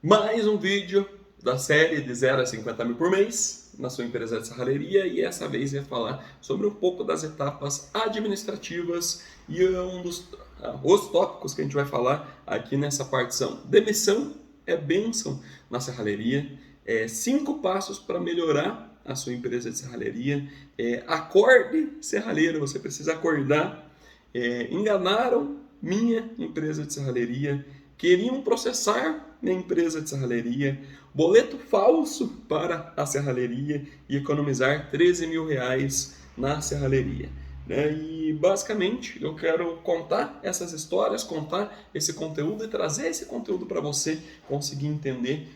Mais um vídeo da série de 0 a 50 mil por mês na sua empresa de serralheria, e essa vez eu ia falar sobre um pouco das etapas administrativas e os tópicos que a gente vai falar aqui nessa parte são: demissão é bênção na serralheria, 5 passos para melhorar a sua empresa de serralheria, acorde serralheiro, você precisa acordar, enganaram minha empresa de serralheria, queriam processar minha empresa de serralheria, boleto falso para a serralheria e economizar 13 mil reais na serralheria. E basicamente eu quero contar essas histórias, contar esse conteúdo e trazer esse conteúdo para você conseguir entender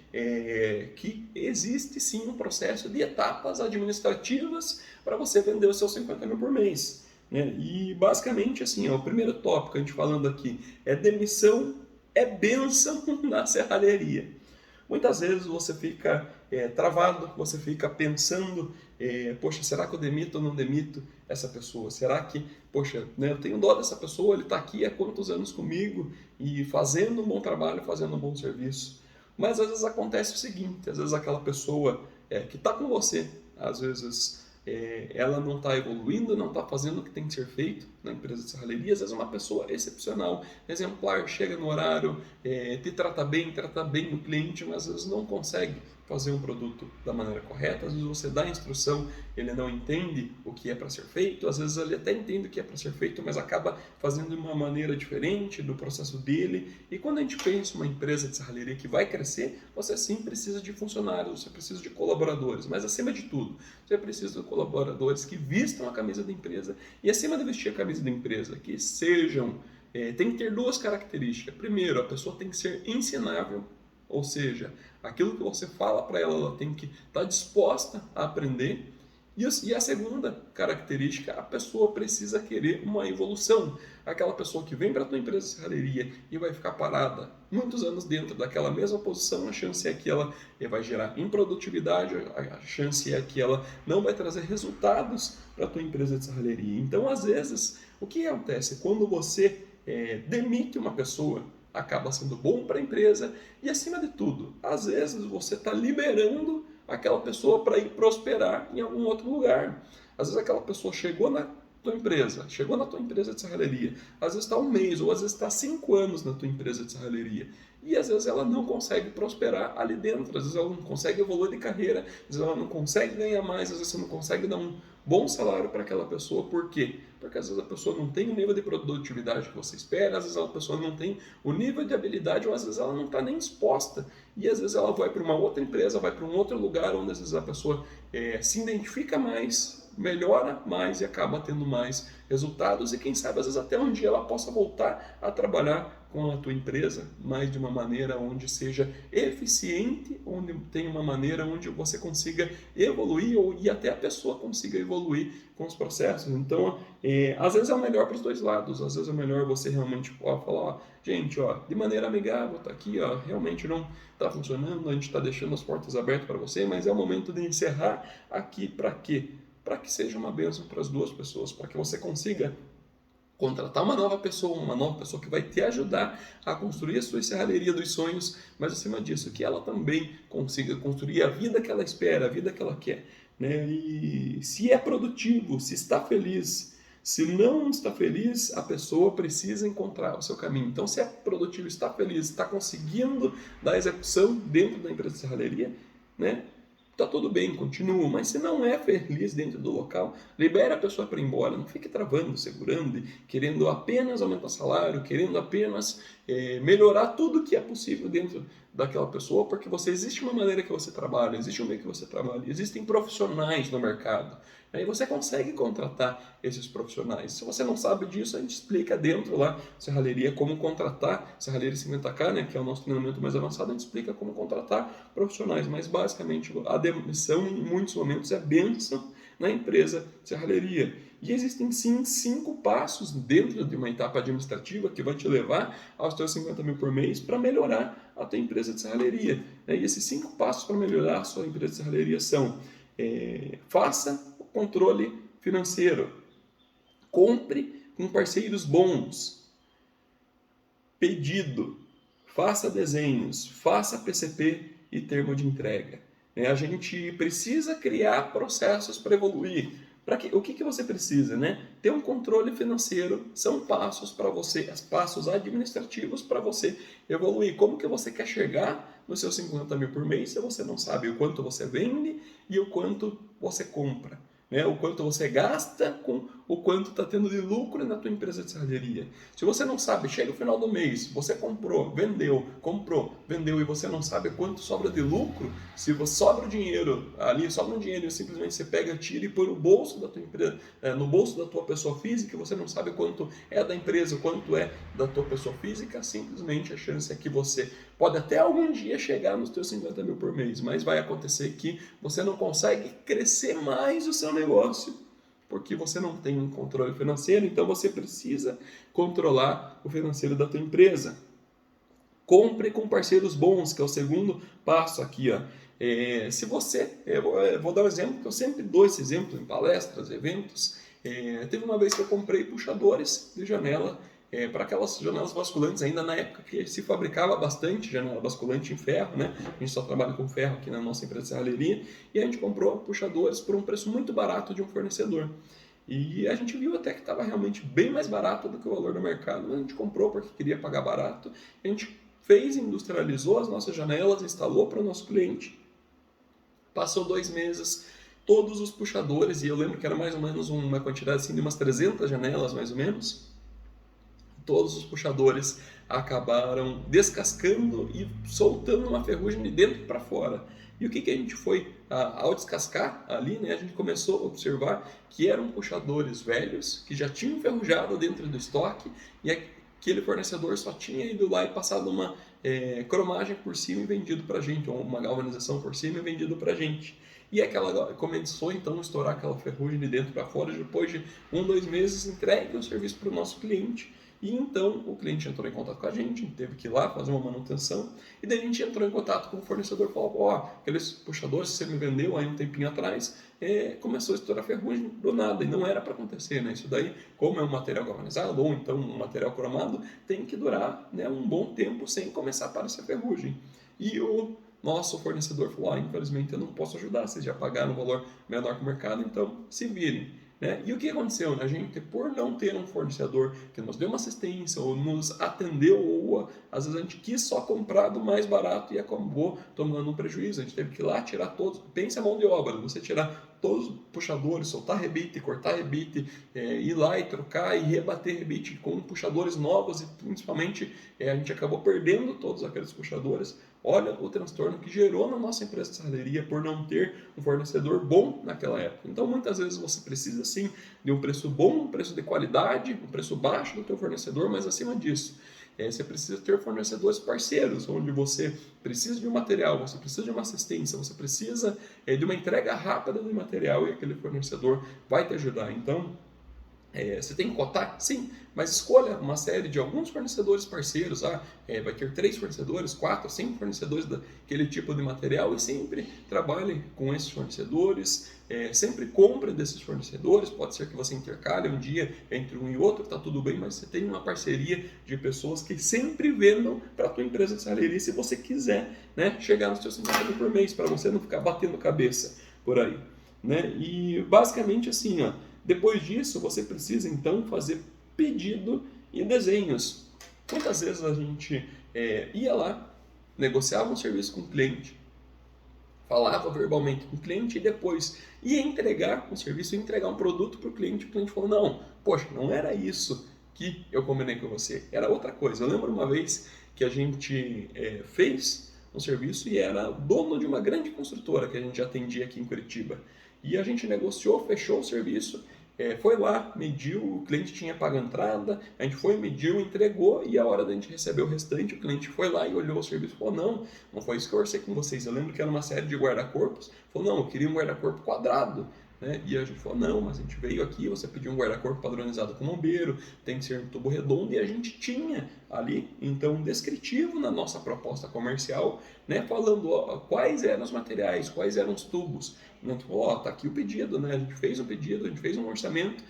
que existe sim um processo de etapas administrativas para você vender os seus 50 mil por mês. E basicamente assim, o primeiro tópico, a gente falando aqui, é demissão é bênção na serralheria. Muitas vezes você fica travado, você fica pensando, poxa, será que eu demito ou não demito essa pessoa? Será que, poxa, eu tenho dó dessa pessoa, ele está aqui há quantos anos comigo e fazendo um bom trabalho, fazendo um bom serviço. Mas às vezes acontece o seguinte, às vezes aquela pessoa que está com você, às vezes ela não está evoluindo, não está fazendo o que tem que ser feito na empresa de serralheria. Às vezes uma pessoa excepcional, exemplar, chega no horário, te trata bem o cliente, mas às vezes não consegue fazer um produto da maneira correta. Às vezes você dá a instrução, ele não entende o que é para ser feito, às vezes ele até entende o que é para ser feito, mas acaba fazendo de uma maneira diferente do processo dele. E quando a gente pensa em uma empresa de serralheria que vai crescer, você sim precisa de funcionários, você precisa de colaboradores, mas acima de tudo, você precisa de colaboradores que vistam a camisa da empresa, e acima de vestir a camisa da empresa, que sejam, tem que ter duas características. Primeiro, a pessoa tem que ser ensinável, ou seja, aquilo que você fala para ela, ela tem que estar disposta a aprender. E a segunda característica, a pessoa precisa querer uma evolução. Aquela pessoa que vem para a tua empresa de serralheria e vai ficar parada muitos anos dentro daquela mesma posição, a chance é que ela vai gerar improdutividade, a chance é que ela não vai trazer resultados para a tua empresa de serralheria. Então, às vezes, o que acontece? Quando você demite uma pessoa, acaba sendo bom para a empresa e, acima de tudo, às vezes você está liberando aquela pessoa para ir prosperar em algum outro lugar. Às vezes aquela pessoa chegou na tua empresa de serralheria, às vezes está um mês ou às vezes está 5 anos na tua empresa de serralheria, e às vezes ela não consegue prosperar ali dentro, às vezes ela não consegue evoluir de carreira, às vezes ela não consegue ganhar mais, às vezes você não consegue dar um bom salário para aquela pessoa. Por quê? Porque às vezes a pessoa não tem o nível de produtividade que você espera, às vezes a pessoa não tem o nível de habilidade, ou às vezes ela não está nem exposta, e às vezes ela vai para uma outra empresa, vai para um outro lugar onde às vezes a pessoa se identifica mais, melhora mais e acaba tendo mais resultados, e quem sabe às vezes até um dia ela possa voltar a trabalhar com a tua empresa, mas de uma maneira onde seja eficiente, onde tenha uma maneira onde você consiga evoluir e até a pessoa consiga evoluir com os processos. Então, às vezes é o melhor para os dois lados, às vezes é melhor você realmente falar, gente, de maneira amigável, tá aqui, realmente não está funcionando, a gente está deixando as portas abertas para você, mas é o momento de encerrar aqui. Para quê? Para que seja uma bênção para as duas pessoas, para que você consiga contratar uma nova pessoa que vai te ajudar a construir a sua serralheria dos sonhos, mas acima disso, que ela também consiga construir a vida que ela espera, a vida que ela quer. E se é produtivo, se está feliz, se não está feliz, a pessoa precisa encontrar o seu caminho. Então, se é produtivo, está feliz, está conseguindo dar execução dentro da empresa de serralheria, tá tudo bem, continua, mas se não é feliz dentro do local, libera a pessoa para ir embora, não fique travando, segurando, querendo apenas aumentar salário, querendo apenas melhorar tudo que é possível dentro daquela pessoa, porque existe uma maneira que você trabalha, existe um meio que você trabalha, existem profissionais no mercado, aí você consegue contratar esses profissionais. Se você não sabe disso, a gente explica dentro lá, serralheria, como contratar, serralheria 50K, que é o nosso treinamento mais avançado, a gente explica como contratar profissionais, mas basicamente a demissão em muitos momentos é bênção na empresa serralheria. E existem sim 5 passos dentro de uma etapa administrativa que vai te levar aos teus 50 mil por mês para melhorar a tua empresa de serralheria. E esses 5 passos para melhorar a sua empresa de serralheria são: faça o controle financeiro, compre com parceiros bons, pedido, faça desenhos, faça PCP e termo de entrega. A gente precisa criar processos para evoluir. O que você precisa? Ter um controle financeiro, são passos para você, passos administrativos para você evoluir. Como que você quer chegar nos seus 50 mil por mês se você não sabe o quanto você vende e o quanto você compra? O quanto você gasta com o quanto está tendo de lucro na tua empresa de serralheria. Se você não sabe, chega o final do mês, você comprou, vendeu e você não sabe quanto sobra de lucro, se você sobra o dinheiro ali, sobra um dinheiro e simplesmente você pega, tira e põe no bolso da tua empresa, no bolso da tua pessoa física, você não sabe quanto é da empresa, quanto é da tua pessoa física, simplesmente a chance é que você pode até algum dia chegar nos teus 50 mil por mês, mas vai acontecer que você não consegue crescer mais o seu negócio, porque você não tem um controle financeiro, então você precisa controlar o financeiro da tua empresa. Compre com parceiros bons, que é o segundo passo aqui. Se você, eu vou dar um exemplo, que eu sempre dou esse exemplo em palestras, eventos. Teve uma vez que eu comprei puxadores de janela para aquelas janelas basculantes, ainda na época que se fabricava bastante janela basculante em ferro, A gente só trabalha com ferro aqui na nossa empresa de serralheria, e a gente comprou puxadores por um preço muito barato de um fornecedor. E a gente viu até que estava realmente bem mais barato do que o valor do mercado, mas a gente comprou porque queria pagar barato. A gente fez, industrializou as nossas janelas, instalou para o nosso cliente. Passou 2 meses, todos os puxadores, e eu lembro que era mais ou menos uma quantidade assim, de umas 300 janelas, mais ou menos, todos os puxadores acabaram descascando e soltando uma ferrugem de dentro para fora. E o que a gente foi, ao descascar ali, a gente começou a observar que eram puxadores velhos, que já tinham enferrujado dentro do estoque, e aquele fornecedor só tinha ido lá e passado uma cromagem por cima e vendido para a gente, ou uma galvanização por cima e vendido para a gente. E começou então a estourar aquela ferrugem de dentro para fora, depois de 2 meses entregue o serviço para o nosso cliente. E então o cliente entrou em contato com a gente teve que ir lá fazer uma manutenção, e daí a gente entrou em contato com o fornecedor e falou, aqueles puxadores que você me vendeu aí um tempinho atrás, começou a estourar ferrugem do nada, e não era para acontecer, Isso daí, como é um material galvanizado, ou então um material cromado, tem que durar um bom tempo sem começar a aparecer ferrugem. E o nosso fornecedor falou, infelizmente eu não posso ajudar, vocês já pagaram um valor menor que o mercado, então se virem. E o que aconteceu? A gente, por não ter um fornecedor que nos deu uma assistência, ou nos atendeu, ou às vezes a gente quis só comprar do mais barato e acabou tomando um prejuízo. A gente teve que ir lá tirar todos, pense a mão de obra, você tirar todos os puxadores, soltar rebite, cortar rebite, ir lá e trocar e rebater rebite com puxadores novos, e principalmente a gente acabou perdendo todos aqueles puxadores. Olha o transtorno que gerou na nossa empresa de serralheria por não ter um fornecedor bom naquela época. Então, muitas vezes você precisa sim de um preço bom, um preço de qualidade, um preço baixo do teu fornecedor, mas acima disso, você precisa ter fornecedores parceiros, onde você precisa de um material, você precisa de uma assistência, você precisa de uma entrega rápida do material, e aquele fornecedor vai te ajudar. Então, você tem que cotar? Sim, mas escolha uma série de alguns fornecedores parceiros. Vai ter 3 fornecedores, 4, 5 fornecedores daquele tipo de material, e sempre trabalhe com esses fornecedores, sempre compre desses fornecedores. Pode ser que você intercale um dia entre um e outro, está tudo bem, mas você tem uma parceria de pessoas que sempre vendam para a tua empresa de serralheria, se você quiser chegar nos seus 50 mil por mês, para você não ficar batendo cabeça por aí. E basicamente assim, depois disso, você precisa então fazer pedido e desenhos. Muitas vezes a gente ia lá, negociava um serviço com o cliente, falava verbalmente com o cliente e depois ia entregar um serviço, ia entregar um produto para o cliente. O cliente falou, não, poxa, não era isso que eu combinei com você, era outra coisa. Eu lembro uma vez que a gente fez um serviço e era dono de uma grande construtora que a gente atendia aqui em Curitiba. E a gente negociou, fechou o serviço, foi lá, mediu, o cliente tinha pago a entrada, a gente foi, mediu, entregou, e a hora da gente receber o restante, o cliente foi lá e olhou o serviço e falou, não foi isso que eu orcei com vocês, eu lembro que era uma série de guarda-corpos, falou, não, eu queria um guarda-corpo quadrado, né? E a gente falou, não, mas a gente veio aqui, você pediu um guarda-corpo padronizado com bombeiro, tem que ser um tubo redondo, e a gente tinha ali, então, um descritivo na nossa proposta comercial, né, falando ó, quais eram os materiais, quais eram os tubos. Então, ó, tá aqui o pedido, né? A gente fez um pedido, a gente fez um orçamento,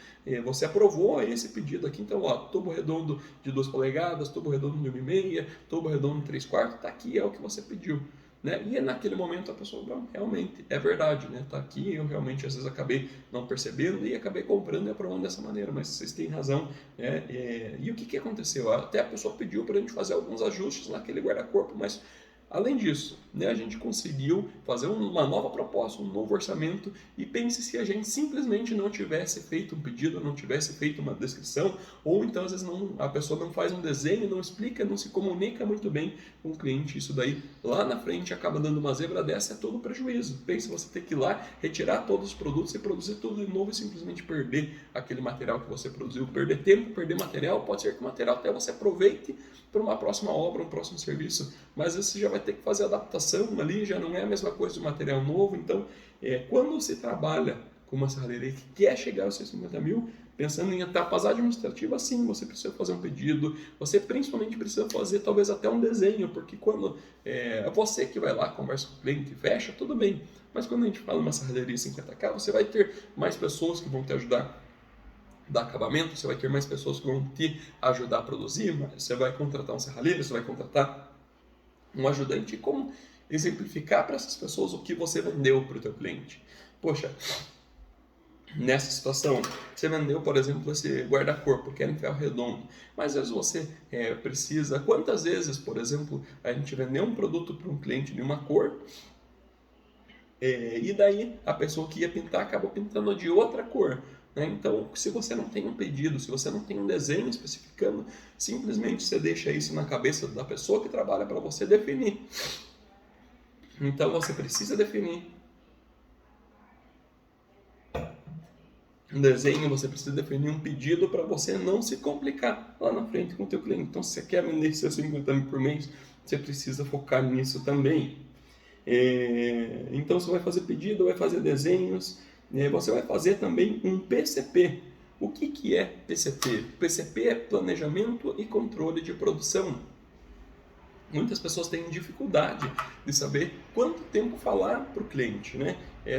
você aprovou esse pedido aqui, então, ó, tubo redondo de 2 polegadas, tubo redondo de 1,5, tubo redondo de 3/4, tá aqui, é o que você pediu. Né? E naquele momento a pessoa, não, realmente, é verdade, né? Tá aqui, eu realmente às vezes acabei não percebendo e acabei comprando e aprovando dessa maneira, mas vocês têm razão. Né? E o que aconteceu? Até a pessoa pediu para a gente fazer alguns ajustes naquele guarda-corpo, mas além disso, né, a gente conseguiu fazer uma nova proposta, um novo orçamento, e pense se a gente simplesmente não tivesse feito um pedido, não tivesse feito uma descrição, ou então às vezes a pessoa não faz um desenho, não explica, não se comunica muito bem com o cliente. Isso daí lá na frente acaba dando uma zebra dessa, é todo prejuízo. Pense você ter que ir lá, retirar todos os produtos e produzir tudo de novo e simplesmente perder aquele material que você produziu. Perder tempo, perder material, pode ser que o material até você aproveite para uma próxima obra, um próximo serviço, mas às vezes você já vai ter que fazer adaptação ali, já não é a mesma coisa de material novo. Então, quando se trabalha com uma serralheria que quer chegar aos 150 mil, pensando em etapas administrativas, sim, você precisa fazer um pedido, você principalmente precisa fazer talvez até um desenho, porque quando é você que vai lá, conversa com o cliente, fecha, tudo bem, mas quando a gente fala em uma serralheria 50K, você vai ter mais pessoas que vão te ajudar dar acabamento, você vai ter mais pessoas que vão te ajudar a produzir, você vai contratar um serralheiro, você vai contratar um ajudante. E como exemplificar para essas pessoas o que você vendeu para o teu cliente? Poxa, nessa situação, você vendeu, por exemplo, esse guarda-corpo, que era em ferro redondo, mas às vezes você precisa, quantas vezes, por exemplo, a gente vendeu um produto para um cliente de uma cor, e daí a pessoa que ia pintar acabou pintando de outra cor. Né? Então, se você não tem um pedido, se você não tem um desenho especificando, simplesmente você deixa isso na cabeça da pessoa que trabalha para você definir. Então, você precisa definir um desenho, você precisa definir um pedido para você não se complicar lá na frente com o teu cliente. Então, se você quer vender seus 50 mil por mês, você precisa focar nisso também. Então você vai fazer pedido, vai fazer desenhos, você vai fazer também um PCP. O que é PCP? PCP é Planejamento e Controle de Produção. Muitas pessoas têm dificuldade de saber quanto tempo falar para o cliente, né?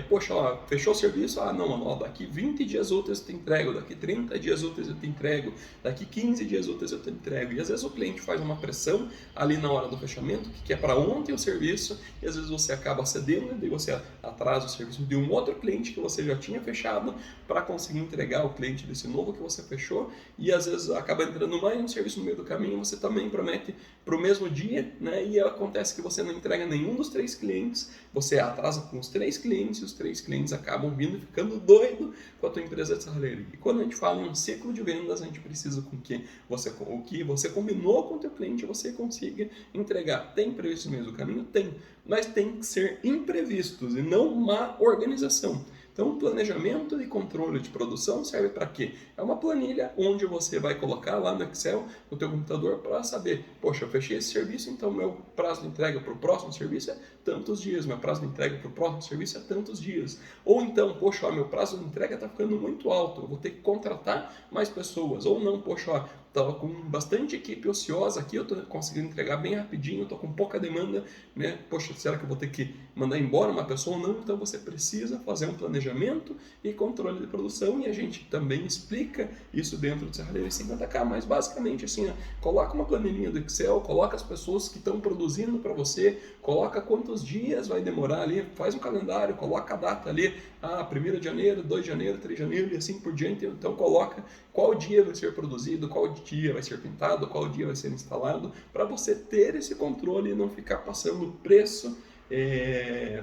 Poxa, ó, fechou o serviço? Ah, não, ó, daqui 20 dias úteis eu te entrego, daqui 30 dias úteis eu te entrego, daqui 15 dias úteis eu te entrego. E às vezes o cliente faz uma pressão ali na hora do fechamento, que é para ontem o serviço, e às vezes você acaba cedendo, e você atrasa o serviço de um outro cliente que você já tinha fechado para conseguir entregar o cliente desse novo que você fechou, e às vezes acaba entrando mais um serviço no meio do caminho, você também promete para o mesmo dia, né? E acontece que você não entrega nenhum dos 3 clientes, você atrasa com os 3 clientes, e os 3 clientes acabam vindo e ficando doido com a tua empresa de serralheria. E quando a gente fala em um ciclo de vendas, a gente precisa com que o que você combinou com o teu cliente, você consiga entregar. Tem previsto no meio do caminho? Tem, mas tem que ser imprevistos e não má organização. Então, planejamento e controle de produção serve para quê? É uma planilha onde você vai colocar lá no Excel, no teu computador, para saber, poxa, eu fechei esse serviço, então meu prazo de entrega para o próximo serviço é tantos dias, meu prazo de entrega para o próximo serviço é tantos dias. Ou então, poxa, ó, meu prazo de entrega está ficando muito alto, eu vou ter que contratar mais pessoas. Ou não, poxa, ó, estava com bastante equipe ociosa aqui, eu estou conseguindo entregar bem rapidinho, estou com pouca demanda, né? Poxa, será que eu vou ter que mandar embora uma pessoa ou não? Então você precisa fazer um planejamento e controle de produção, e a gente também explica isso dentro do Serralheria 50K, mas basicamente assim, ó, coloca uma planilhinha do Excel, coloca as pessoas que estão produzindo para você, coloca quantos dias vai demorar ali, faz um calendário, coloca a data ali, 1º de janeiro, 2 de janeiro, 3 de janeiro e assim por diante. Então coloca qual dia vai ser produzido, qual dia vai ser pintado, qual dia vai ser instalado, para você ter esse controle e não ficar passando preço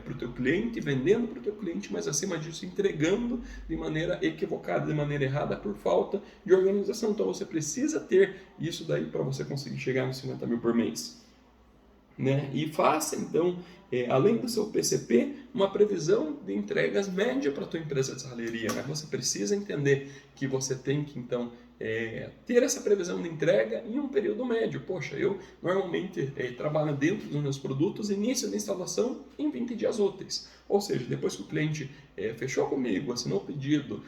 para o teu cliente, vendendo para o teu cliente, mas acima disso entregando de maneira equivocada, de maneira errada, por falta de organização. Então você precisa ter isso daí para você conseguir chegar nos 50 mil por mês. Né? E faça então, além do seu PCP, uma previsão de entregas média para a tua empresa de serralheria. Né? Você precisa entender que você tem que então ter essa previsão de entrega em um período médio. Poxa, eu normalmente trabalho dentro dos meus produtos, início da instalação em 20 dias úteis. Ou seja, depois que o cliente fechou comigo, assinou o pedido,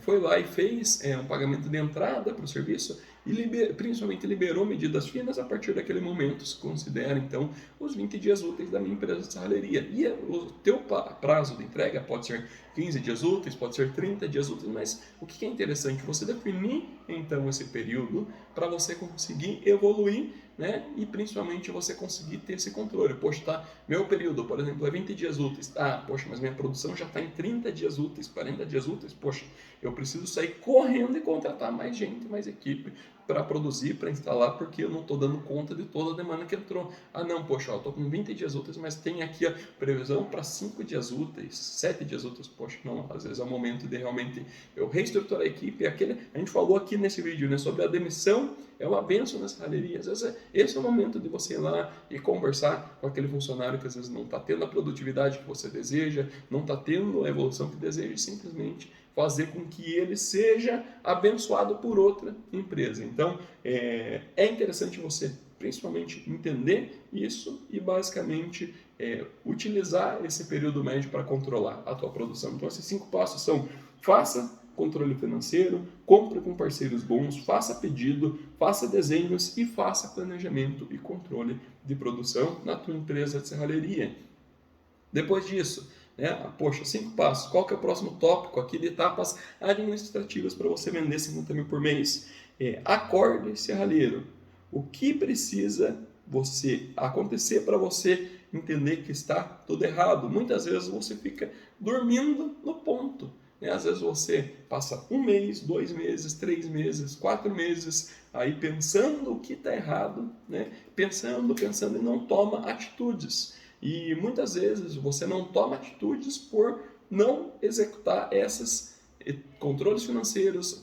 foi lá e fez um pagamento de entrada para o serviço e principalmente liberou medidas finas, a partir daquele momento se considera então os 20 dias úteis da minha empresa de serralheria. E o teu prazo de entrega pode ser 15 dias úteis, pode ser 30 dias úteis, mas o que é interessante? Você definir então esse período para você conseguir evoluir, né? E principalmente você conseguir ter esse controle. Poxa, tá, meu período, por exemplo, é 20 dias úteis. Ah, poxa, mas minha produção já está em 30 dias úteis, 40 dias úteis. Poxa, eu preciso sair correndo e contratar mais gente, mais equipe para produzir, para instalar, porque eu não estou dando conta de toda a demanda que entrou. Ah, não, poxa, eu estou com 20 dias úteis, mas tem aqui a previsão para 5 dias úteis, 7 dias úteis. Poxa, não, às vezes é o momento de realmente eu reestruturar a equipe. A gente falou aqui nesse vídeo, né, sobre a demissão, é uma benção na serralheria. Às vezes esse é o momento de você ir lá e conversar com aquele funcionário que às vezes não está tendo a produtividade que você deseja, não está tendo a evolução que deseja, e simplesmente fazer com que ele seja abençoado por outra empresa. Então, é interessante você, principalmente, entender isso e, basicamente, utilizar esse período médio para controlar a tua produção. Então, esses 5 passos são: faça controle financeiro, compre com parceiros bons, faça pedido, faça desenhos e faça planejamento e controle de produção na tua empresa de serralheria. Depois disso, poxa, 5 passos. Qual que é o próximo tópico aqui de etapas administrativas para você vender 50 mil por mês? Acorde serralheiro. O que precisa acontecer para você entender que está tudo errado? Muitas vezes você fica dormindo no ponto. Às vezes você passa 1 mês, 2 meses, 3 meses, 4 meses aí pensando o que está errado, né? Pensando e não toma atitudes. E muitas vezes você não toma atitudes por não executar esses controles financeiros,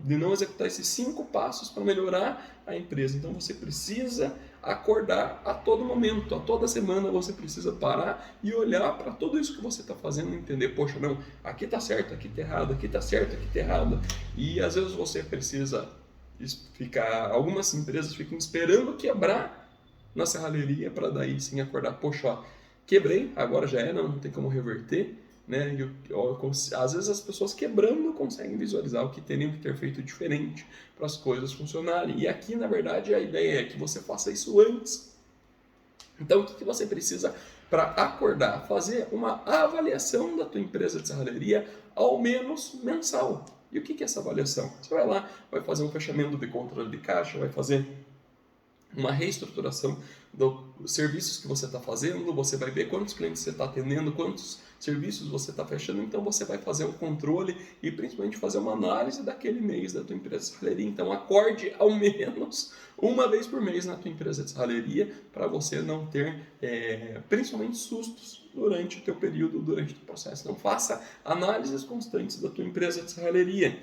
de não executar esses 5 passos para melhorar a empresa. Então você precisa acordar a todo momento, a toda semana você precisa parar e olhar para tudo isso que você está fazendo e entender: poxa, não, aqui está certo, aqui está errado, aqui está certo, aqui está errado. E às vezes você precisa algumas empresas ficam esperando quebrar na serralheria para daí sim acordar: poxa, ó, quebrei, agora já era, não tem como reverter, né? Às vezes as pessoas quebrando conseguem visualizar o que teriam que ter feito diferente para as coisas funcionarem. E aqui, na verdade, a ideia é que você faça isso antes. Então, o que você precisa para acordar? Fazer uma avaliação da tua empresa de serralheria, ao menos mensal. E o que é essa avaliação? Você vai lá, vai fazer um fechamento de controle de caixa, vai fazer uma reestruturação dos serviços que você está fazendo, você vai ver quantos clientes você está atendendo, quantos serviços você está fechando, então você vai fazer um controle e principalmente fazer uma análise daquele mês da tua empresa de serralheria. Então acorde ao menos 1 vez por mês na tua empresa de serralheria para você não ter principalmente sustos durante o teu período, durante o teu processo. Então faça análises constantes da tua empresa de serralheria.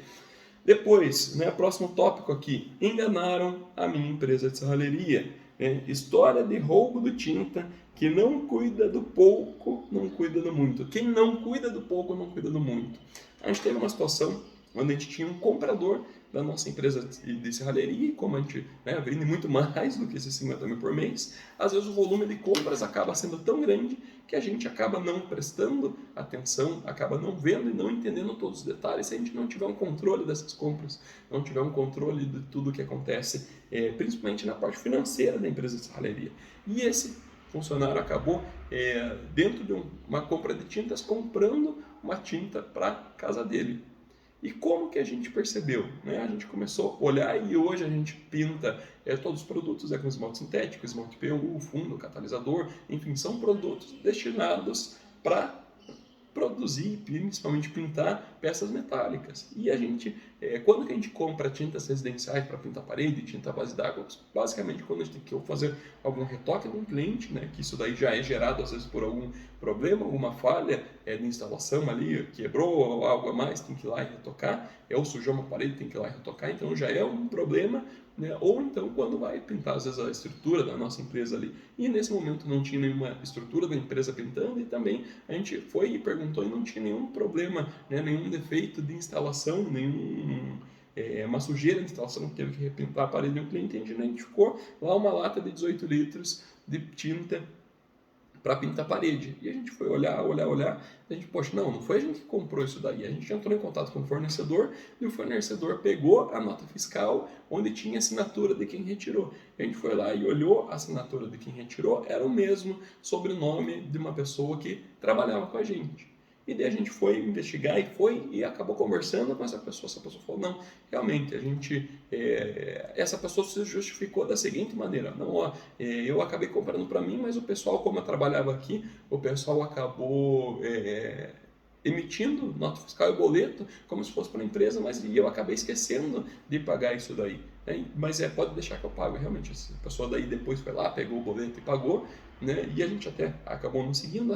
Depois, próximo tópico aqui: enganaram a minha empresa de serralheria. História de roubo de tinta, que não cuida do pouco, não cuida do muito. Quem não cuida do pouco, não cuida do muito. A gente teve uma situação onde a gente tinha um comprador da nossa empresa de serralheria, e como a gente vende muito mais do que esses 50 mil por mês, às vezes o volume de compras acaba sendo tão grande que a gente acaba não prestando atenção, acaba não vendo e não entendendo todos os detalhes se a gente não tiver um controle dessas compras, não tiver um controle de tudo o que acontece, principalmente na parte financeira da empresa de serralheria. E esse funcionário acabou, dentro de uma compra de tintas, comprando uma tinta para a casa dele. E como que a gente percebeu? A gente começou a olhar e hoje a gente pinta todos os produtos com esmalte sintético, esmalte PU, fundo, catalisador, enfim, são produtos destinados para produzir, principalmente pintar peças metálicas. E a gente, quando que a gente compra tintas residenciais para pintar parede, tinta à base d'água, basicamente quando a gente tem que fazer algum retoque de um cliente, que isso daí já é gerado às vezes por algum problema, alguma falha de instalação ali, quebrou ou algo a mais, tem que ir lá e retocar, ou sujou uma parede, tem que ir lá e retocar, então já é um problema, ou então quando vai pintar às vezes a estrutura da nossa empresa ali, e nesse momento não tinha nenhuma estrutura da empresa pintando, e também a gente foi e perguntou e não tinha nenhum problema, nenhum defeito de instalação, uma sujeira de instalação que teve que repintar a parede de um cliente, a gente identificou lá uma lata de 18 litros de tinta para pintar a parede. E a gente foi olhar, a gente, poxa, não foi a gente que comprou isso daí. A gente entrou em contato com o fornecedor e o fornecedor pegou a nota fiscal onde tinha a assinatura de quem retirou. A gente foi lá e olhou a assinatura de quem retirou, era o mesmo sobrenome de uma pessoa que trabalhava com a gente. E daí a gente foi investigar e acabou conversando com essa pessoa. Essa pessoa falou, não, realmente, essa pessoa se justificou da seguinte maneira, não, eu acabei comprando para mim, mas o pessoal, como eu trabalhava aqui, o pessoal acabou emitindo nota fiscal e boleto como se fosse para a empresa, mas eu acabei esquecendo de pagar isso daí. Mas pode deixar que eu pago, realmente. Essa pessoa daí depois foi lá, pegou o boleto e pagou, né? E a gente até acabou não seguindo,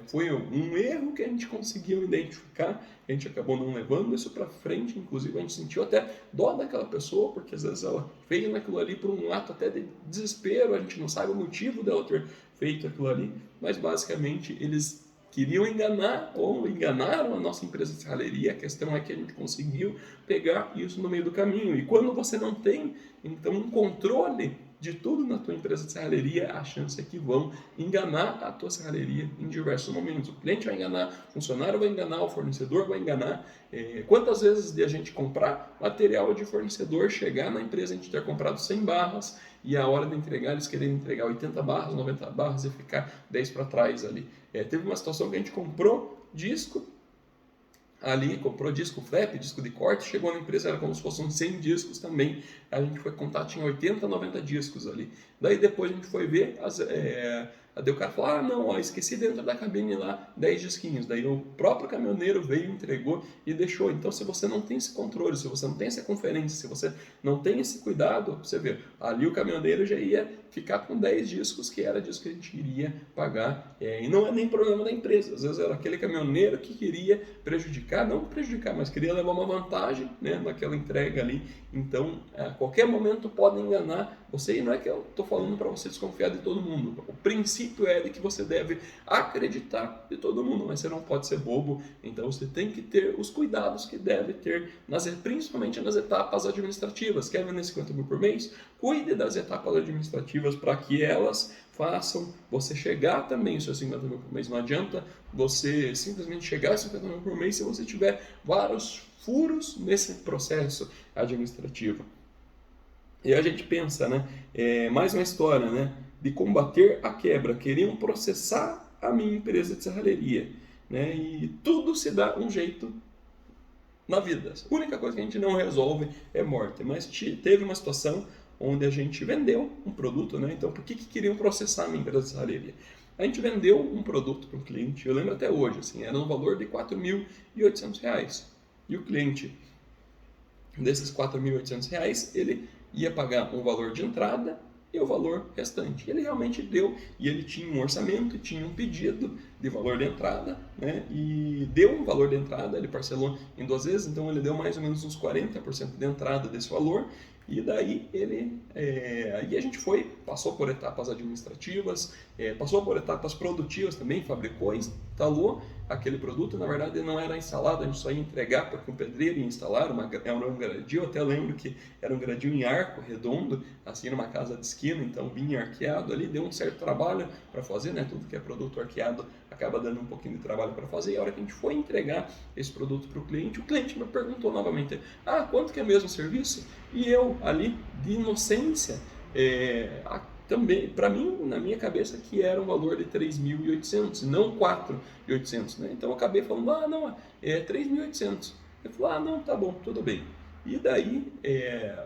foi um erro que a gente conseguiu identificar, a gente acabou não levando isso para frente, inclusive a gente sentiu até dó daquela pessoa, porque às vezes ela fez aquilo ali por um ato até de desespero, a gente não sabe o motivo dela ter feito aquilo ali, mas basicamente eles queriam enganar ou enganaram a nossa empresa de serralheria. A questão é que a gente conseguiu pegar isso no meio do caminho. E quando você não tem, então, um controle de tudo na tua empresa de serralheria, a chance é que vão enganar a tua serralheria em diversos momentos. O cliente vai enganar, o funcionário vai enganar, o fornecedor vai enganar. Quantas vezes de a gente comprar material de fornecedor, chegar na empresa, a gente ter comprado 100 barras e a hora de entregar, eles querem entregar 80 barras, 90 barras e ficar 10 para trás ali. Teve uma situação que a gente comprou disco ali, comprou disco flap, disco de corte, chegou na empresa, era como se fossem 100 discos também. A gente foi contar, tinha 80, 90 discos ali. Daí depois a gente foi ver, daí o cara falou, não, esqueci dentro da cabine lá 10 disquinhos. Daí o próprio caminhoneiro veio, entregou e deixou. Então, se você não tem esse controle, se você não tem essa conferência, se você não tem esse cuidado, você vê, ali o caminhoneiro já ia ficar com 10 discos, que era disco que a gente iria pagar. E não é nem problema da empresa. Às vezes era aquele caminhoneiro que queria prejudicar, não prejudicar, mas queria levar uma vantagem, né, naquela entrega ali. Então, a qualquer momento podem enganar você. E não é que eu estou falando para você desconfiar de todo mundo. O princípio é de que você deve acreditar de todo mundo, mas você não pode ser bobo. Então, você tem que ter os cuidados que deve ter, principalmente nas etapas administrativas. Quer vender 50 mil por mês? Cuide das etapas administrativas para que elas façam você chegar também aos seus 50 mil por mês. Não adianta você simplesmente chegar aos 50 mil por mês se você tiver vários furos nesse processo administrativo. E a gente pensa, né? Mais uma história, né? De combater a quebra. Queriam processar a minha empresa de serralheria, né? E tudo se dá um jeito na vida. A única coisa que a gente não resolve é morte. Mas teve uma situação onde a gente vendeu um produto, né? Então, por que queriam processar a minha empresa de serralheria? A gente vendeu um produto para um cliente, eu lembro até hoje, assim, era no valor de R$ 4.800. E o cliente, desses R$ 4.800, ele ia pagar um valor de entrada e o valor restante. Ele realmente deu, e ele tinha um orçamento, tinha um pedido de valor de entrada, né? E deu um valor de entrada, ele parcelou em 2 vezes, então ele deu mais ou menos uns 40% de entrada desse valor. E daí aí a gente passou por etapas administrativas, passou por etapas produtivas também, fabricou, instalou aquele produto. Na verdade não era instalado, a gente só ia entregar porque um pedreiro ia instalar, era um gradil. Eu até lembro que era um gradil em arco redondo, assim, numa casa de esquina, então vinha arqueado ali, deu um certo trabalho para fazer, né? Tudo que é produto arqueado acaba dando um pouquinho de trabalho para fazer. E a hora que a gente foi entregar esse produto para o cliente me perguntou novamente, quanto que é mesmo o serviço? E eu, ali, de inocência, também, para mim, na minha cabeça, que era um valor de 3.800, não 4.800, né? Então eu acabei falando, não, é 3.800. Ele falou, não, tá bom, tudo bem. E daí,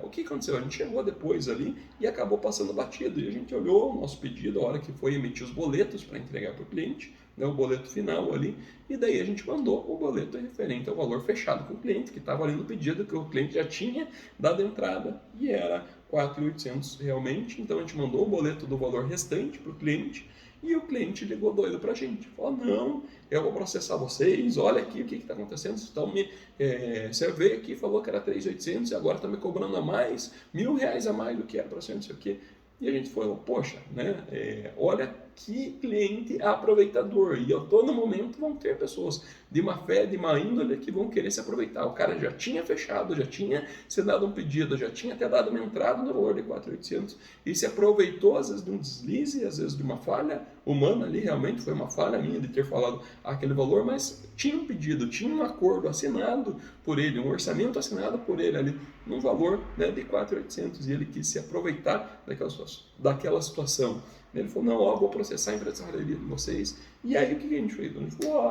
o que aconteceu? A gente chegou depois ali e acabou passando batido. E a gente olhou o nosso pedido, a hora que foi emitir os boletos para entregar para o cliente, né, o boleto final ali, e daí a gente mandou o boleto referente ao valor fechado com o cliente, que estava ali no pedido, que o cliente já tinha dado entrada, e era 4.800 realmente. Então a gente mandou o boleto do valor restante para o cliente, e o cliente ligou doido para a gente. Falou, não, eu vou processar vocês, olha aqui o que está acontecendo. Você veio aqui e falou que era 3.800 e agora está me cobrando a mais, R$ 1.000 a mais do que era para ser não sei o quê. E a gente falou, poxa, né, olha que cliente aproveitador. E eu tô no momento, vão ter pessoas de má fé, de má índole, que vão querer se aproveitar. O cara já tinha fechado, já tinha se dado um pedido, já tinha até dado uma entrada no valor de 4.800 e se aproveitou, às vezes, de um deslize, às vezes de uma falha humana ali, realmente foi uma falha minha de ter falado aquele valor, mas tinha um pedido, tinha um acordo assinado por ele, um orçamento assinado por ele ali, num valor, né, de 4.800, e ele quis se aproveitar daquela situação. Ele falou, não, ó, vou processar a empresa de serralheria de vocês. E aí o que a gente fez? A gente falou, ó,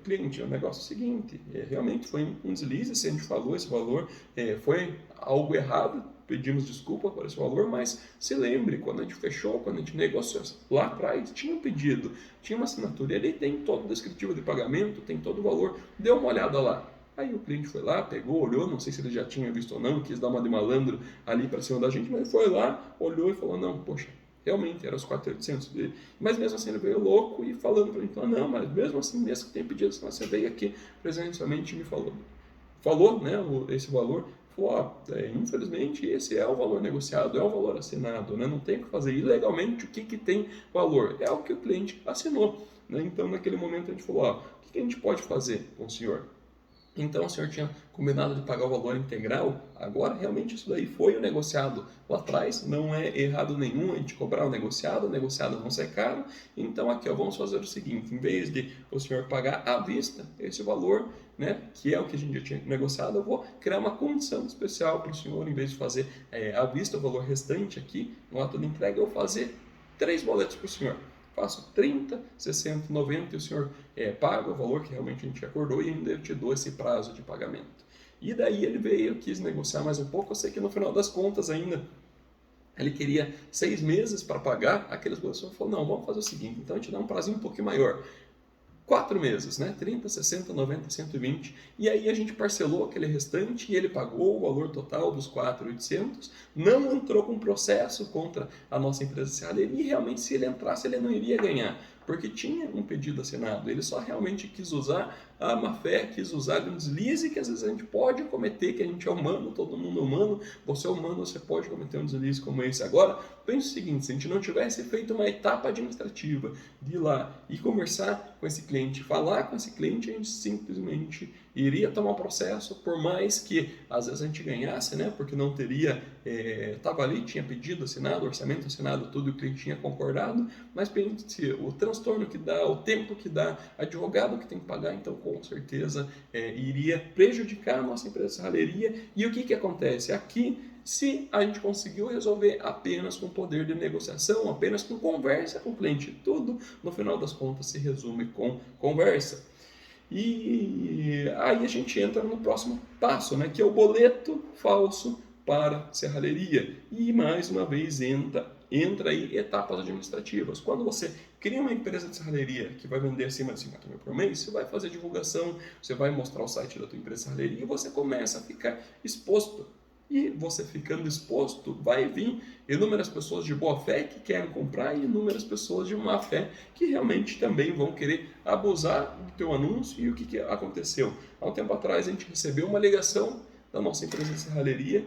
cliente, o negócio é o seguinte, realmente foi um deslize, se a gente falou esse valor, foi algo errado, pedimos desculpa por esse valor, mas se lembre, quando a gente fechou, quando a gente negociou lá atrás, tinha um pedido, tinha uma assinatura, e ali tem todo o descritivo de pagamento, tem todo o valor, dê uma olhada lá. Aí o cliente foi lá, pegou, olhou, não sei se ele já tinha visto ou não, quis dar uma de malandro ali para cima da gente, mas ele foi lá, olhou e falou, não, poxa, realmente era os 4.800 dele. Mas mesmo assim ele veio louco e falando para mim, não, mas mesmo assim, mesmo que tenha pedido, você veio aqui presencialmente e me falou, né, esse valor, falou, ó, infelizmente esse é o valor negociado, é o valor assinado, né, não tem o que fazer. E legalmente o que tem valor? É o que o cliente assinou. Né? Então naquele momento a gente falou, ó, o que a gente pode fazer com o senhor? Então o senhor tinha combinado de pagar o valor integral, agora realmente isso daí foi o negociado lá atrás, não é errado nenhum a gente cobrar o negociado não sai caro, então aqui ó, vamos fazer o seguinte, em vez de o senhor pagar à vista esse valor, né, que é o que a gente já tinha negociado, eu vou criar uma condição especial para o senhor, em vez de fazer à vista o valor restante aqui, no ato de entrega, eu vou fazer 3 boletos para o senhor. Faço 30, 60, 90 e o senhor paga o valor que realmente a gente acordou e ainda eu te dou esse prazo de pagamento. E daí ele veio, quis negociar mais um pouco, eu sei que no final das contas ainda ele queria 6 meses para pagar aqueles boletos. Ele falou, não, vamos fazer o seguinte, então a gente dá um prazinho um pouquinho maior. 4 meses, né? 30, 60, 90, 120. E aí a gente parcelou aquele restante e ele pagou o valor total dos 4.800, não entrou com processo contra a nossa empresa de serralheria e realmente se ele entrasse ele não iria ganhar, porque tinha um pedido assinado. Ele só realmente quis usar a má fé, quis usar um deslize que às vezes a gente pode cometer, que a gente é humano, todo mundo é humano, você é humano, você pode cometer um deslize como esse. Agora, pense o seguinte, se a gente não tivesse feito uma etapa administrativa de ir lá e conversar com esse cliente, falar com esse cliente, a gente simplesmente iria tomar o processo, por mais que às vezes a gente ganhasse, né, porque não teria, estava ali, tinha pedido assinado, orçamento assinado, tudo, o cliente tinha concordado, mas pense o transtorno que dá, o tempo que dá, advogado que tem que pagar, então com certeza iria prejudicar a nossa empresa de serralheria. E o que acontece? Aqui, se a gente conseguiu resolver apenas com poder de negociação, apenas com conversa com o cliente, tudo no final das contas se resume com conversa. E aí a gente entra no próximo passo, né, que é o boleto falso para serralheria. E mais uma vez entra aí etapas administrativas. Quando você cria uma empresa de serralheria que vai vender acima de 50 mil por mês, você vai fazer divulgação, você vai mostrar o site da tua empresa de serralheria e você começa a ficar exposto. E você ficando exposto, vai vir inúmeras pessoas de boa fé que querem comprar e inúmeras pessoas de má fé que realmente também vão querer abusar do teu anúncio. E o que aconteceu? Há um tempo atrás a gente recebeu uma ligação da nossa empresa de serralheria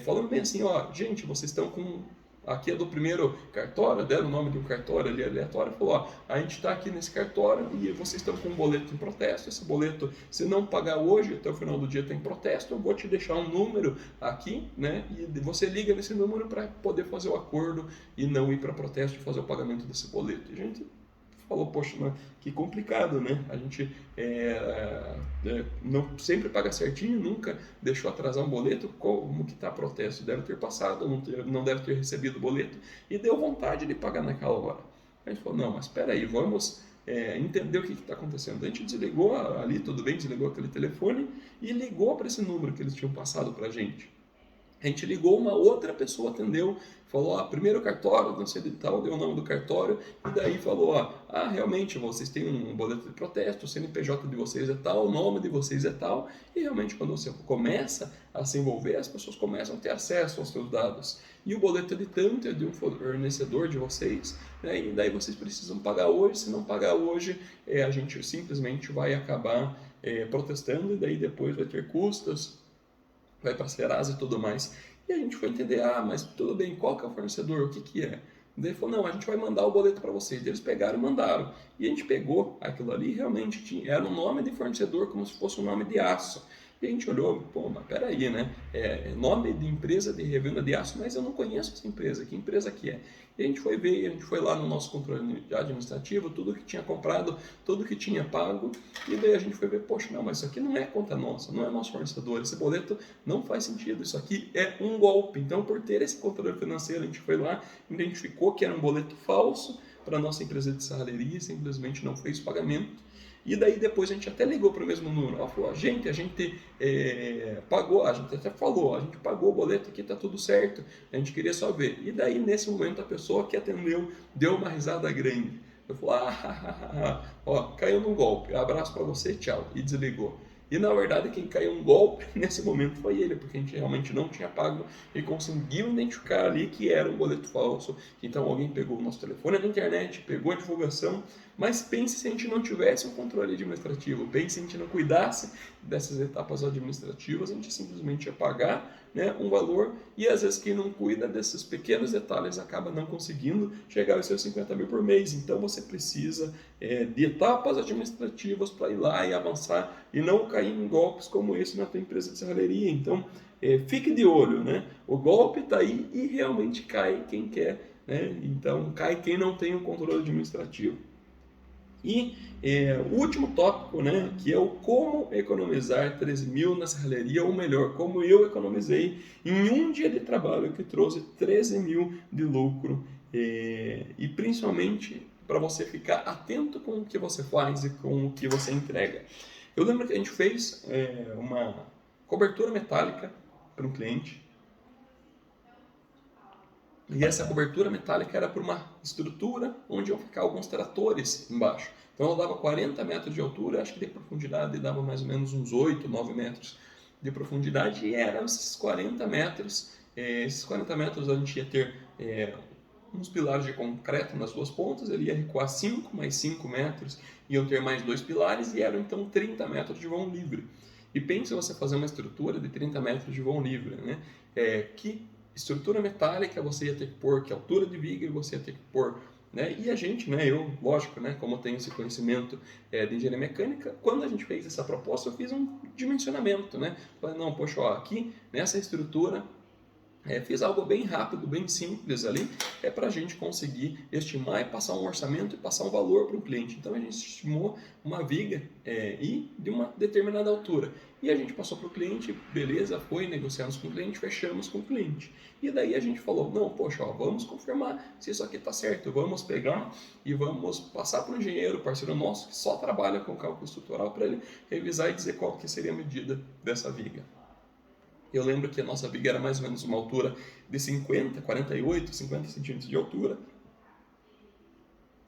falando bem assim, ó, gente, vocês estão com... Aqui é do primeiro cartório, deram o nome de um cartório ali aleatório, falou, ó, a gente está aqui nesse cartório e vocês estão com um boleto em protesto, esse boleto, se não pagar hoje, até o final do dia tem protesto, eu vou te deixar um número aqui, né, e você liga nesse número para poder fazer o acordo e não ir para protesto e fazer o pagamento desse boleto. E a gente falou, poxa, mas que complicado, né? A gente não sempre paga certinho, nunca deixou atrasar um boleto, como que está protesto? Deve ter passado, não deve ter recebido o boleto e deu vontade de pagar naquela hora. A gente falou, não, mas espera aí, vamos entender o que está acontecendo. A gente desligou ali, tudo bem, desligou aquele telefone e ligou para esse número que eles tinham passado para a gente. A gente ligou, uma outra pessoa atendeu, falou, primeiro cartório, não sei de tal, deu o nome do cartório, e daí falou, realmente, vocês têm um boleto de protesto, o CNPJ de vocês é tal, o nome de vocês é tal, e realmente quando você começa a se envolver, as pessoas começam a ter acesso aos seus dados. E o boleto é de tanto, é de um fornecedor de vocês, né, e daí vocês precisam pagar hoje, se não pagar hoje, a gente simplesmente vai acabar protestando, e daí depois vai ter custas, vai para a Serasa e tudo mais. E a gente foi entender, mas tudo bem, qual que é o fornecedor, o que é? Daí ele falou, não, a gente vai mandar o boleto para vocês. Eles pegaram e mandaram. E a gente pegou aquilo ali, realmente era um nome de fornecedor como se fosse um nome de aço. E a gente olhou, pô, mas peraí, né? É nome de empresa de revenda de aço, mas eu não conheço essa empresa, que empresa que é? E a gente foi ver, a gente foi lá no nosso controle administrativo, tudo que tinha comprado, tudo que tinha pago, e daí a gente foi ver, poxa, não, mas isso aqui não é conta nossa, não é nosso fornecedor, esse boleto não faz sentido, isso aqui é um golpe. Então, por ter esse controle financeiro, a gente foi lá, identificou que era um boleto falso para a nossa empresa de serralheria, simplesmente não fez pagamento. E daí depois a gente até ligou para o mesmo número. Ela falou, a gente pagou, a gente até falou, a gente pagou o boleto aqui, tá tudo certo, a gente queria só ver. E daí nesse momento a pessoa que atendeu deu uma risada grande. Eu falei, ó, caiu num golpe, abraço para você, tchau, e desligou. E na verdade quem caiu um golpe nesse momento foi ele, porque a gente realmente não tinha pago e conseguiu identificar ali que era um boleto falso. Então alguém pegou o nosso telefone na internet, pegou a divulgação, mas pense se a gente não tivesse um controle administrativo, pense se a gente não cuidasse dessas etapas administrativas, a gente simplesmente ia pagar, né, um valor, e às vezes quem não cuida desses pequenos detalhes acaba não conseguindo chegar aos seus 50 mil por mês. Então você precisa de etapas administrativas para ir lá e avançar e não cair em golpes como esse na tua empresa de serralheria. Então fique de olho, né? O golpe está aí e realmente cai quem quer, né? Então cai quem não tem o controle administrativo. E o último tópico, né, que é o como economizar 13 mil na serralheria, ou melhor, como eu economizei em um dia de trabalho que trouxe 13 mil de lucro, e principalmente para você ficar atento com o que você faz e com o que você entrega. Eu lembro que a gente fez uma cobertura metálica para um cliente, e essa cobertura metálica era por uma estrutura onde iam ficar alguns tratores embaixo. Então ela dava 40 metros de altura, acho que de profundidade dava mais ou menos uns 8, 9 metros de profundidade, e eram esses 40 metros. Esses 40 metros a gente ia ter uns pilares de concreto nas duas pontas, ele ia recuar 5 mais 5 metros, iam ter mais 2 pilares, e eram então 30 metros de vão livre. E pense você fazer uma estrutura de 30 metros de vão livre, né? Que estrutura metálica você ia ter que pôr, que altura de viga você ia ter que pôr, né? E a gente, né, eu, lógico, né, como eu tenho esse conhecimento de engenharia mecânica, quando a gente fez essa proposta, eu fiz um dimensionamento, né? Falei, não, poxa, ó, aqui nessa estrutura, fiz algo bem rápido, bem simples ali, para a gente conseguir estimar e passar um orçamento e passar um valor para o cliente. Então a gente estimou uma viga e de uma determinada altura. E a gente passou para o cliente, beleza, foi, negociamos com o cliente, fechamos com o cliente. E daí a gente falou, não, poxa, ó, vamos confirmar se isso aqui está certo, vamos pegar e vamos passar para o engenheiro, parceiro nosso, que só trabalha com cálculo estrutural, para ele revisar e dizer qual que seria a medida dessa viga. Eu lembro que a nossa viga era mais ou menos uma altura de 48, 50 centímetros de altura.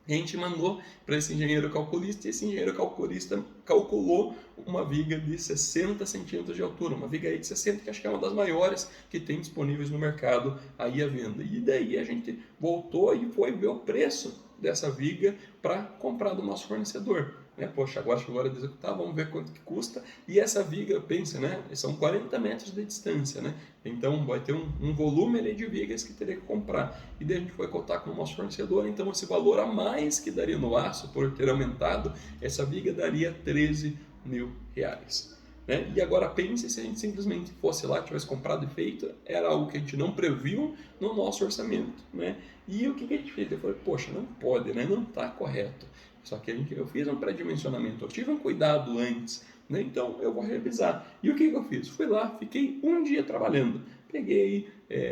E a gente mandou para esse engenheiro calculista, e esse engenheiro calculista calculou uma viga de 60 centímetros de altura, uma viga aí de 60, que acho que é uma das maiores que tem disponíveis no mercado aí à venda. E daí a gente voltou e foi ver o preço dessa viga para comprar do nosso fornecedor. Poxa, agora chegou a hora de executar, vamos ver quanto que custa. E essa viga, pensa, né? São 40 metros de distância, né? Então vai ter um volume ali de vigas que teria que comprar. E daí a gente foi cotar com o nosso fornecedor, então esse valor a mais que daria no aço, por ter aumentado, essa viga daria 13 mil reais. Né? E agora pense se a gente simplesmente fosse lá, tivesse comprado e feito, era algo que a gente não previu no nosso orçamento. Né? E o que a gente fez? Eu falei, poxa, não pode, né? Não está correto. Só que eu fiz um pré-dimensionamento, eu tive um cuidado antes, né? Então eu vou revisar. E o que eu fiz? Fui lá, fiquei um dia trabalhando. Peguei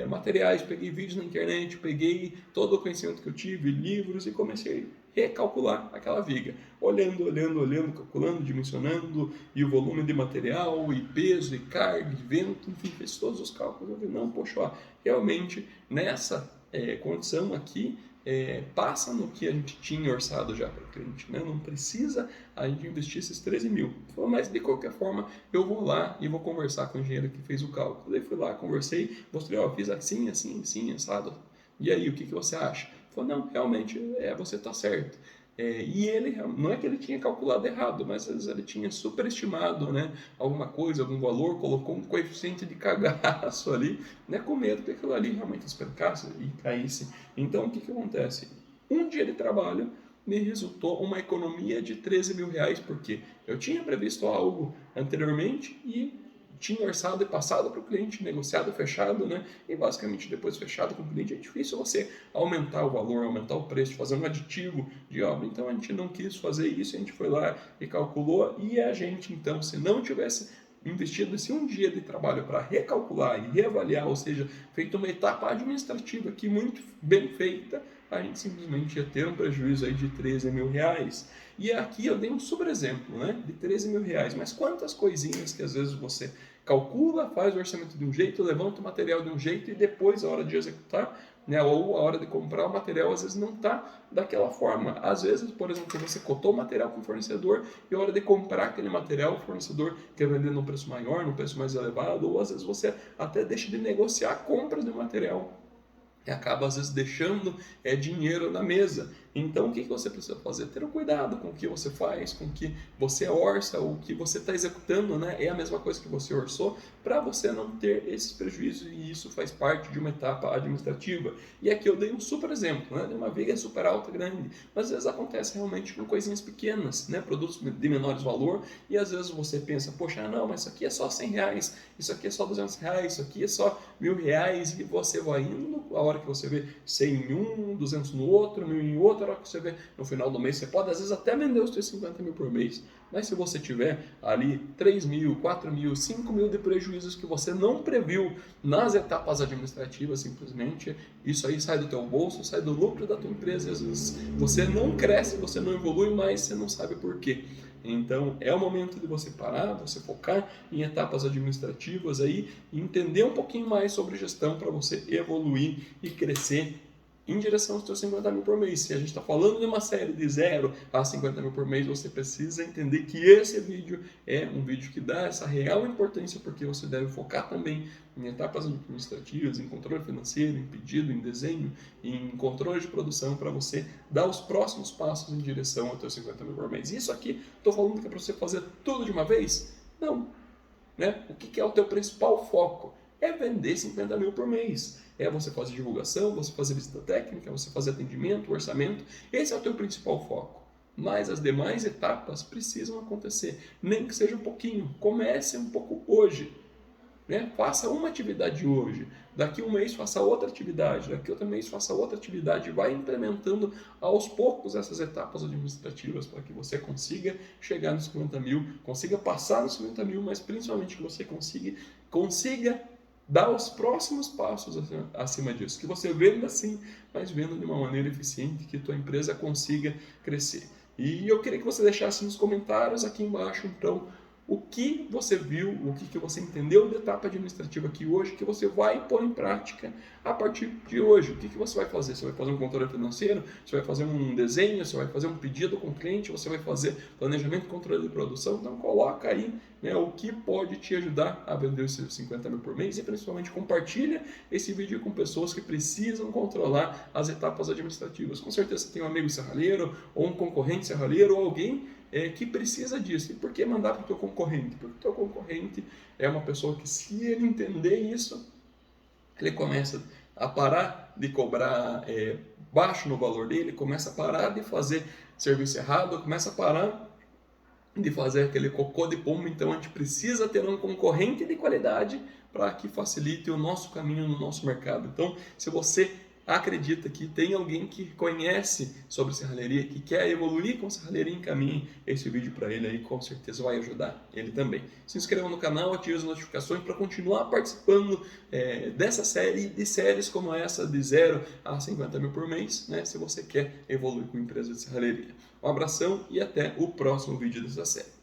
materiais, peguei vídeos na internet, peguei todo o conhecimento que eu tive, livros, e comecei a recalcular aquela viga. Olhando, calculando, dimensionando, e o volume de material, e peso, e carga, e vento, enfim, fiz todos os cálculos. Eu falei, não, poxa, ó, realmente nessa condição aqui, passa no que a gente tinha orçado já para o cliente, né? Não precisa a gente investir esses 13 mil. Mas de qualquer forma, eu vou lá e vou conversar com o engenheiro que fez o cálculo. Daí fui lá, conversei, mostrei, ó, fiz assim, assim, assim, assado. E aí, o que você acha? Falou, não, realmente, você está certo. E ele, não é que ele tinha calculado errado, mas às vezes ele tinha superestimado, né, alguma coisa, algum valor, colocou um coeficiente de cagaço ali, né, com medo que aquilo ali realmente espancasse e caísse. Então o que acontece? Um dia de trabalho me resultou uma economia de 13 mil reais, porque eu tinha previsto algo anteriormente e tinha orçado e passado para o cliente, negociado, fechado, né? E basicamente depois fechado com o cliente é difícil você aumentar o valor, aumentar o preço, fazer um aditivo de obra. Então a gente não quis fazer isso, a gente foi lá e calculou, e a gente então, se não tivesse investido esse um dia de trabalho para recalcular e reavaliar, ou seja, feito uma etapa administrativa que muito bem feita, a gente simplesmente ia ter um prejuízo aí de 13 mil reais. E aqui eu dei um super exemplo, né, de 13 mil reais, mas quantas coisinhas que às vezes você calcula, faz o orçamento de um jeito, levanta o material de um jeito e depois, a hora de executar, né, ou a hora de comprar o material, às vezes não está daquela forma. Às vezes, por exemplo, você cotou o material com o fornecedor e a hora de comprar aquele material, o fornecedor quer vender num preço maior, num preço mais elevado, ou às vezes você até deixa de negociar compras de material e acaba às vezes deixando dinheiro na mesa. Então o que você precisa fazer? Ter um cuidado com o que você faz, com o que você orça, o que você está executando, né? É a mesma coisa que você orçou, para você não ter esses prejuízos, e isso faz parte de uma etapa administrativa. E aqui eu dei um super exemplo, né? De uma viga super alta, grande, mas às vezes acontece realmente com coisinhas pequenas, né? Produtos de menores valor, e às vezes você pensa, poxa, não, mas isso aqui é só 100 reais, isso aqui é só 200 reais, isso aqui é só 1.000 reais, e você vai indo, a hora que você vê 100 em um, 200 no outro, 1.000 em outro, a hora que você vê no final do mês, você pode às vezes até vender os seus 50 mil por mês, mas se você tiver ali 3 mil, 4 mil, 5 mil de prejuízos que você não previu nas etapas administrativas, simplesmente, isso aí sai do teu bolso, sai do lucro da tua empresa, às vezes você não cresce, você não evolui mais, você não sabe por quê. Então é o momento de você parar, você focar em etapas administrativas aí e entender um pouquinho mais sobre gestão para você evoluir e crescer em direção aos seus 50 mil por mês. Se a gente está falando de uma série de 0 a 50 mil por mês, você precisa entender que esse vídeo é um vídeo que dá essa real importância, porque você deve focar também em etapas administrativas, em controle financeiro, em pedido, em desenho, em controle de produção, para você dar os próximos passos em direção aos seus 50 mil por mês. Isso aqui, estou falando que é para você fazer tudo de uma vez? Não. Né? O que é o teu principal foco? É vender 50 mil por mês. É você fazer divulgação, você fazer visita técnica, você fazer atendimento, orçamento. Esse é o teu principal foco. Mas as demais etapas precisam acontecer. Nem que seja um pouquinho. Comece um pouco hoje. Né? Faça uma atividade hoje. Daqui um mês faça outra atividade. Daqui outro mês faça outra atividade. Vai implementando aos poucos essas etapas administrativas para que você consiga chegar nos 50 mil, consiga passar nos 50 mil, mas principalmente que você consiga dar os próximos passos acima disso. Que você venda sim, mas venda de uma maneira eficiente, que tua empresa consiga crescer. E eu queria que você deixasse nos comentários aqui embaixo, então, o que você viu, o que você entendeu da etapa administrativa aqui hoje, que você vai pôr em prática a partir de hoje. O que você vai fazer? Você vai fazer um controle financeiro? Você vai fazer um desenho? Você vai fazer um pedido com o cliente? Você vai fazer planejamento e controle de produção? Então coloca aí, né, o que pode te ajudar a vender os seus 50 mil por mês, e principalmente compartilha esse vídeo com pessoas que precisam controlar as etapas administrativas. Com certeza você tem um amigo serralheiro, ou um concorrente serralheiro, ou alguém que precisa disso. E por que mandar para o teu concorrente? Porque o teu concorrente é uma pessoa que, se ele entender isso, ele começa a parar de cobrar baixo no valor dele, começa a parar de fazer serviço errado, começa a parar de fazer aquele cocô de pombo. Então a gente precisa ter um concorrente de qualidade para que facilite o nosso caminho no nosso mercado. Então, se você acredita que tem alguém que conhece sobre serralheria, que quer evoluir com serralheria, encaminhe esse vídeo para ele aí, com certeza vai ajudar ele também. Se inscreva no canal, ative as notificações para continuar participando dessa série, de séries como essa, de 0 a 50 mil por mês, né, se você quer evoluir com empresa de serralheria. Um abração e até o próximo vídeo dessa série.